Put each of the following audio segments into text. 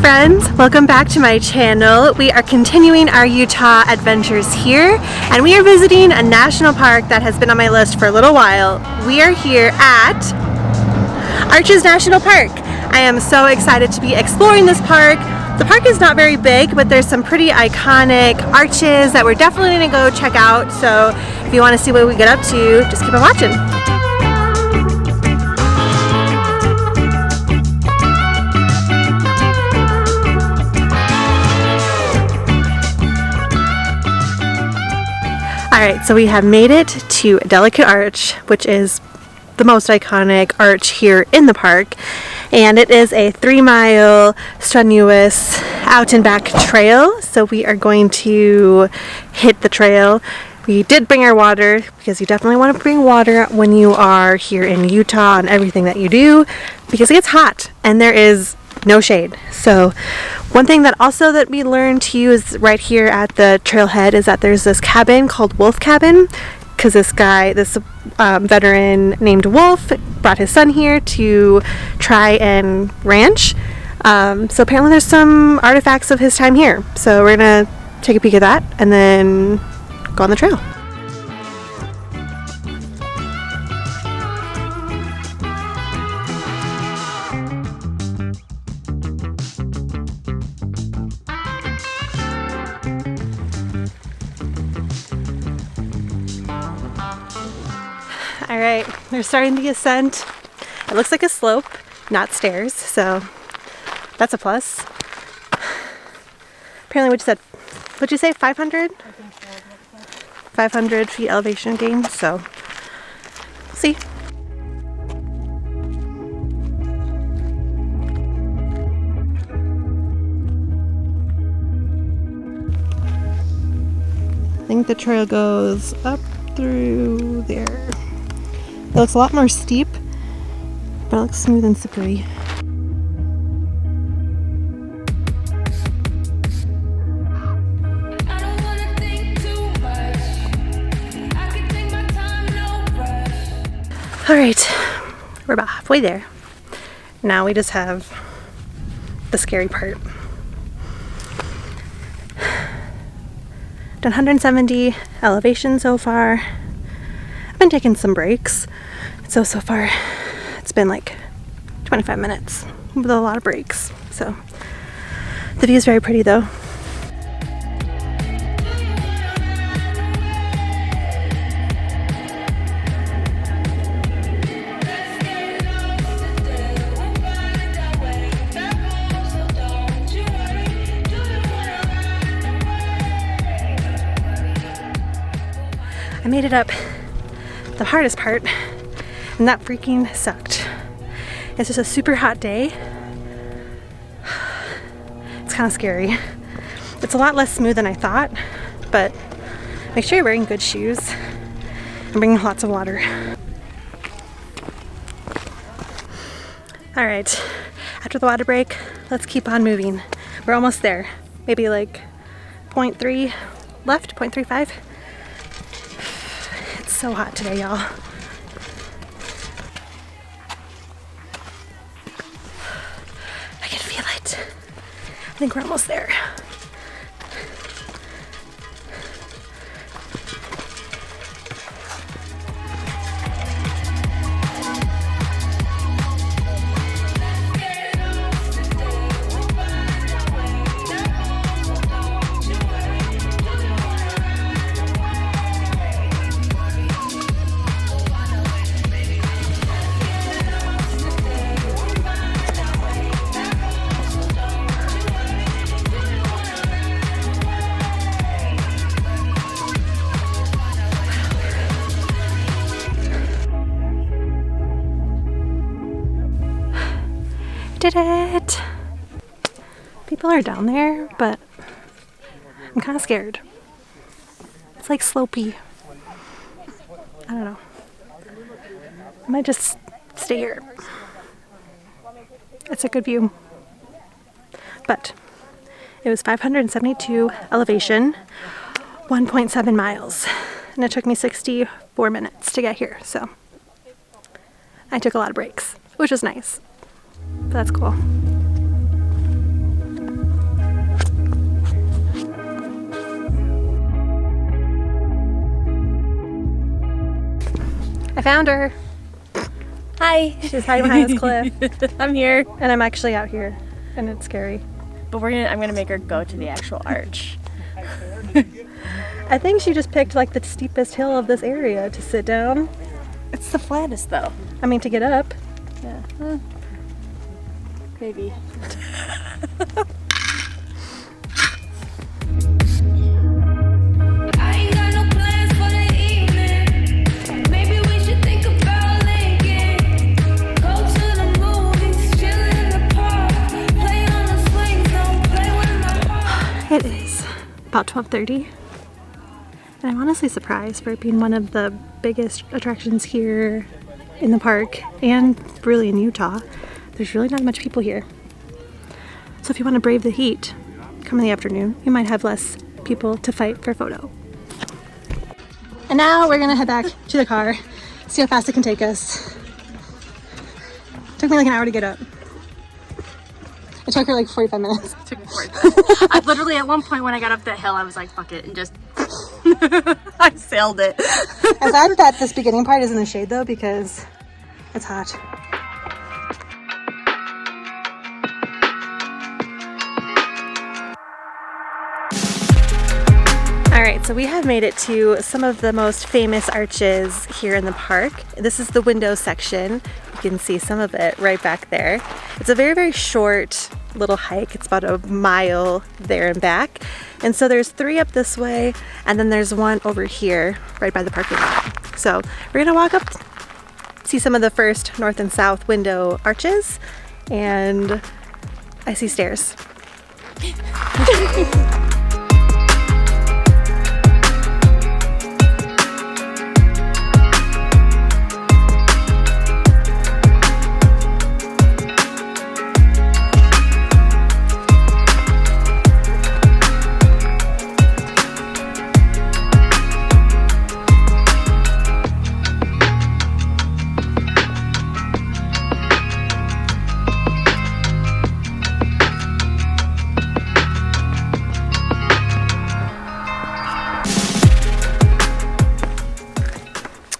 friends, welcome back to my channel. We are continuing our Utah adventures here, and we are visiting a national park that has been on my list for a little while. We are here at ARCHES National Park. I am so excited to be exploring this park. The park is not very big, but there's some pretty iconic arches that we're definitely going to go check out. So if you want to see what we get up to, just keep on watching. Alright, so we have made it to Delicate Arch, which is the most iconic arch here in the park. And it is a 3-mile strenuous out and back trail. So we are going to hit the trail. We did bring our water because you definitely want to bring water when you are here in Utah and everything that you do, because it gets hot and there is no shade. So one thing that we learned to use right here at the trailhead is that there's this cabin called Wolf Cabin, because this veteran named Wolf brought his son here to try and ranch. So apparently there's some artifacts of his time here. So we're gonna take a peek at that and then go on the trail. Alright, we're starting the ascent. It looks like a slope, not stairs, so that's a plus. Apparently what'd you say, 500? I think so. 500 feet elevation gain, so we'll see. I think the trail goes up through there. It looks a lot more steep, but it looks smooth and slippery. Alright, we're about halfway there. Now we just have the scary part. Done 170 elevation so far. I've been taking some breaks. So far it's been like 25 minutes with a lot of breaks. So the view is very pretty though. I made it up the hardest part, and that freaking sucked. It's just a super hot day. It's kind of scary. It's a lot less smooth than I thought, but make sure you're wearing good shoes and bring lots of water. Alright, after the water break, let's keep on moving. We're almost there. Maybe like 0.3 left, 0.35. It's so hot today, y'all. I can feel it. I think we're almost there. Did it! People are down there, but I'm kind of scared. It's like slopey. I don't know. I might just stay here. It's a good view. But it was 572 elevation, 1.7 miles. And it took me 64 minutes to get here, so I took a lot of breaks, which was nice. But that's cool. I found her. Hi. She's hiding behind this cliff. I'm here. And I'm actually out here, and it's scary. But I'm gonna make her go to the actual arch. I think she just picked like the steepest hill of this area to sit down. It's the flattest though. I mean, to get up. Yeah. Maybe. It is about 12:30, and I'm honestly surprised for it being one of the biggest attractions here in the park and really in Utah. There's really not much people here. So if you want to brave the heat, come in the afternoon. You might have less people to fight for a photo. And now we're gonna head back to the car, see how fast it can take us. Took me like an hour to get up. It took her like 45 minutes. It took me 45 minutes. I literally, at one point when I got up the hill, I was like, fuck it, and just, I sailed it. I'm glad that this beginning part is in the shade though, because it's hot. Alright, so we have made it to some of the most famous arches here in the park. This is the window section. You can see some of it right back there. It's a very, very short little hike. It's about a mile there and back. And so there's 3 up this way, and then there's 1 over here right by the parking lot. So we're gonna walk up, see some of the first north and south window arches, and I see stairs.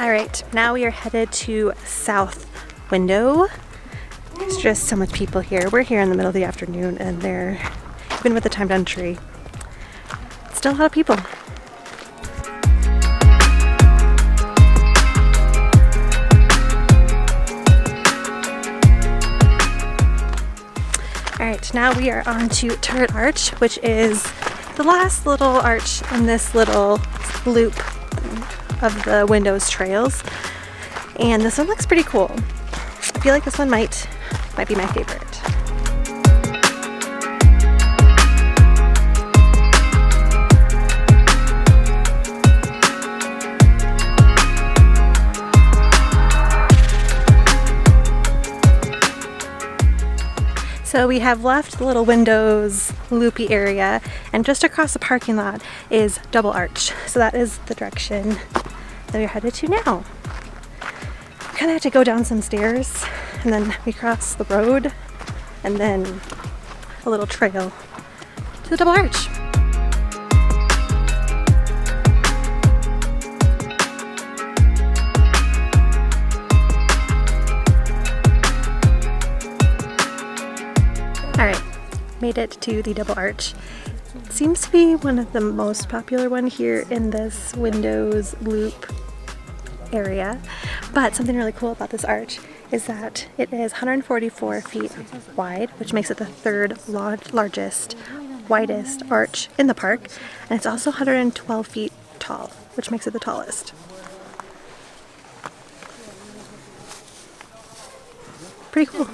Alright, now we are headed to South Window. There's just so much people here. We're here in the middle of the afternoon, and they're, even with the timed entry, still a lot of people. Alright, now we are on to Turret Arch, which is the last little arch in this little loop of the windows trails, and this one looks pretty cool. I feel like this one might be my favorite. So we have left the little windows loopy area, and just across the parking lot is Double Arch. So that is the direction that we're headed to now. We kind of have to go down some stairs, and then we cross the road, and then a little trail to the Double Arch. Alright, made it to the Double Arch. It seems to be one of the most popular one here in this windows loop area, but something really cool about this arch is that it is 144 feet wide, which makes it the 3rd largest, widest arch in the park, and it's also 112 feet tall, which makes it the tallest. Pretty cool.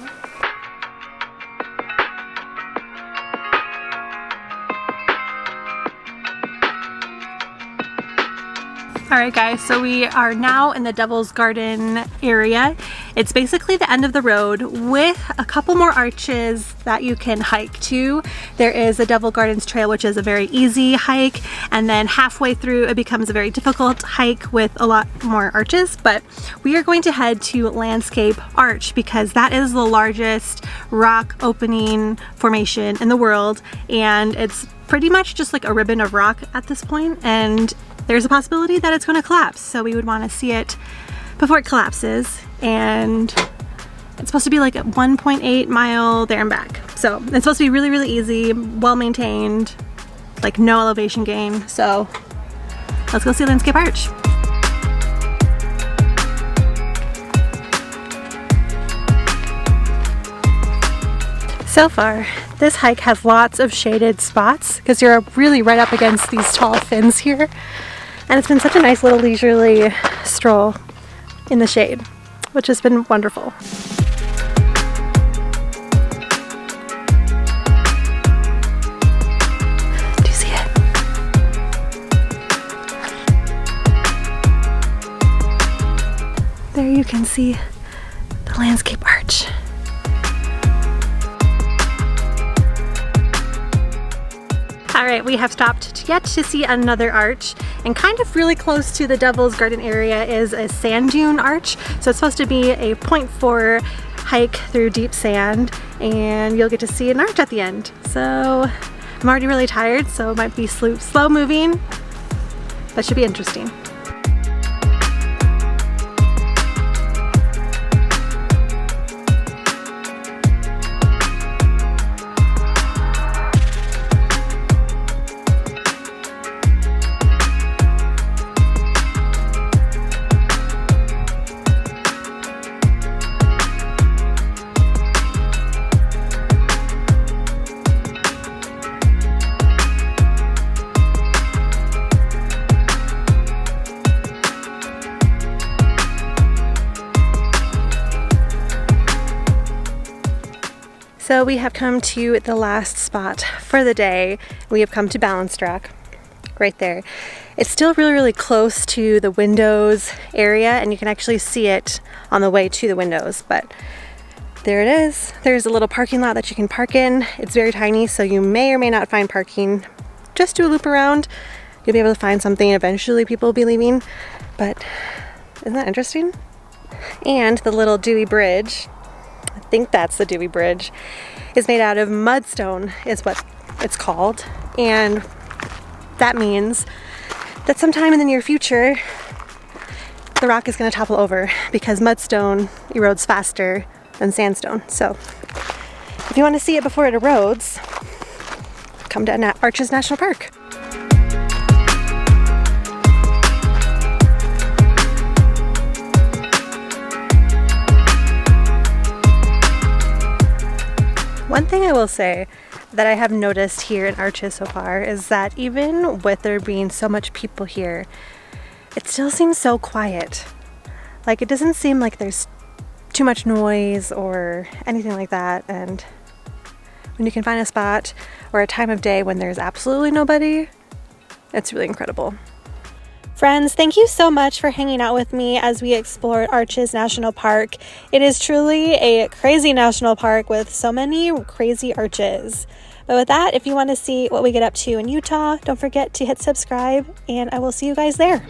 Alright guys, so we are now in the Devil's Garden area. It's basically the end of the road with a couple more arches that you can hike to. There is a Devil Gardens Trail, which is a very easy hike, and then halfway through it becomes a very difficult hike with a lot more arches, but we are going to head to Landscape Arch because that is the largest rock opening formation in the world, and it's pretty much just like a ribbon of rock at this point, and there's a possibility that it's going to collapse, so we would want to see it before it collapses, and it's supposed to be like a 1.8 mile there and back. So it's supposed to be really, really easy, well maintained, like no elevation gain. So let's go see Landscape Arch. So far, this hike has lots of shaded spots because you're really right up against these tall fins here. And it's been such a nice little leisurely stroll in the shade, which has been wonderful. Do you see it? There you can see the Landscape Arch. Alright, we have stopped yet to see another arch, and kind of really close to the Devil's Garden area is a sand dune arch. So it's supposed to be a 0.4 hike through deep sand, and you'll get to see an arch at the end. So I'm already really tired, so it might be slow moving, but should be interesting. So we have come to the last spot for the day. We have come to Balanced Rock, right there. It's still really, really close to the windows area, and you can actually see it on the way to the windows, but there it is. There's a little parking lot that you can park in. It's very tiny, so you may or may not find parking. Just do a loop around. You'll be able to find something. Eventually people will be leaving, but isn't that interesting? And the little Dewey Bridge, I think that's the Dewey Bridge, is made out of mudstone is what it's called, and that means that sometime in the near future the rock is going to topple over because mudstone erodes faster than sandstone. So if you want to see it before it erodes, come to Arches National Park. One thing I will say that I have noticed here in Arches so far is that even with there being so much people here, it still seems so quiet. Like, it doesn't seem like there's too much noise or anything like that. And when you can find a spot or a time of day when there's absolutely nobody, it's really incredible. Friends, thank you so much for hanging out with me as we explored Arches National Park. It is truly a crazy national park with so many crazy arches. But with that, if you want to see what we get up to in Utah, don't forget to hit subscribe, and I will see you guys there.